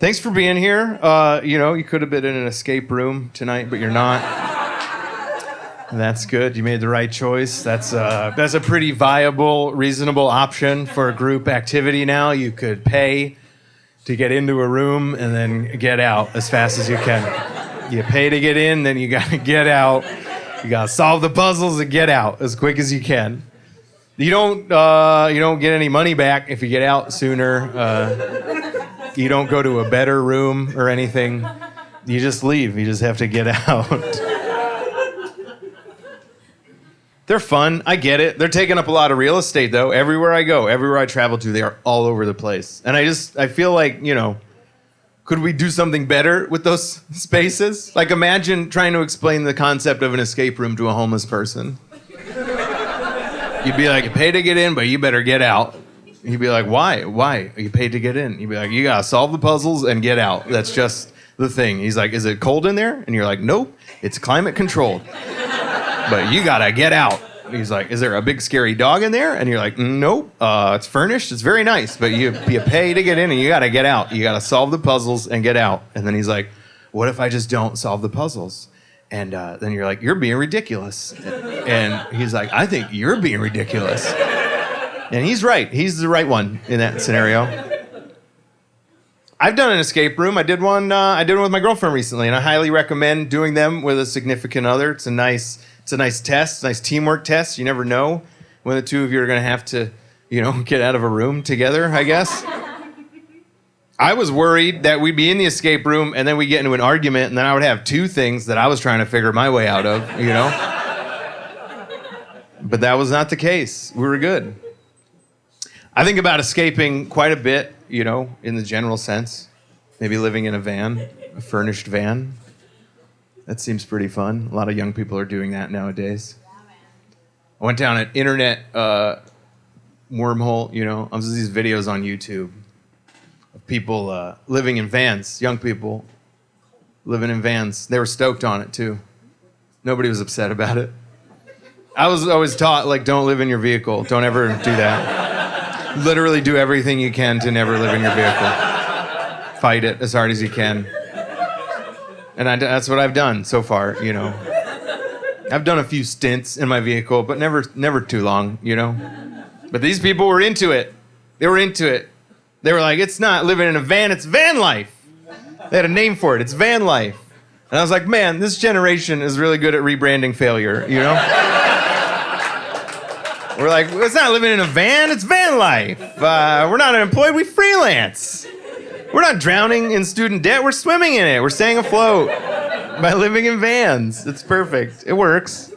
Thanks for being here. You could have been in an escape room tonight, but you're not. That's good. You made the right choice. That's a pretty viable, reasonable option for a group activity now. You could pay to get into a room and then get out as fast as you can. You pay to get in, then you gotta get out. You gotta solve the puzzles and get out as quick as you can. You don't get any money back if you get out sooner. You don't go to a better room or anything. You just leave. You just have to get out. They're fun. I get it. They're taking up a lot of real estate, though. Everywhere I go, everywhere I travel to, they are all over the place. And I feel like, could we do something better with those spaces? Like, imagine trying to explain the concept of an escape room to a homeless person. You'd be like, you pay to get in, but you better get out. He'd be like, why? Why? You paid to get in. You'd be like, you gotta solve the puzzles and get out. That's just the thing. He's like, is it cold in there? And you're like, nope, it's climate controlled. But you gotta get out. He's like, is there a big scary dog in there? And you're like, nope, it's furnished, it's very nice, but you pay to get in and you gotta get out. You gotta solve the puzzles and get out. And then he's like, what if I just don't solve the puzzles? And then you're like, you're being ridiculous. And he's like, I think you're being ridiculous. And he's right. He's the right one in that scenario. I've done an escape room. I did one with my girlfriend recently, and I highly recommend doing them with a significant other. It's a nice test, nice teamwork test. You never know when the two of you are going to have to, get out of a room together, I guess. I was worried that we'd be in the escape room and then we'd get into an argument and then I would have two things that I was trying to figure my way out of, But that was not the case. We were good. I think about escaping quite a bit, in the general sense. Maybe living in a furnished van. That seems pretty fun. A lot of young people are doing that nowadays. I went down an internet wormhole, There's these videos on YouTube of people living in vans, young people living in vans. They were stoked on it, too. Nobody was upset about it. I was always taught, don't live in your vehicle. Don't ever do that. Literally do everything you can to never live in your vehicle. Fight it as hard as you can. And that's what I've done so far, I've done a few stints in my vehicle, but never too long, But these people were into it. They were into it. They were like, it's not living in a van, it's van life. They had a name for it. It's van life. And I was like, man, this generation is really good at rebranding failure, We're like, it's not living in a van, it's van life. We're not unemployed, we freelance. We're not drowning in student debt, we're swimming in it. We're staying afloat by living in vans. It's perfect. It works.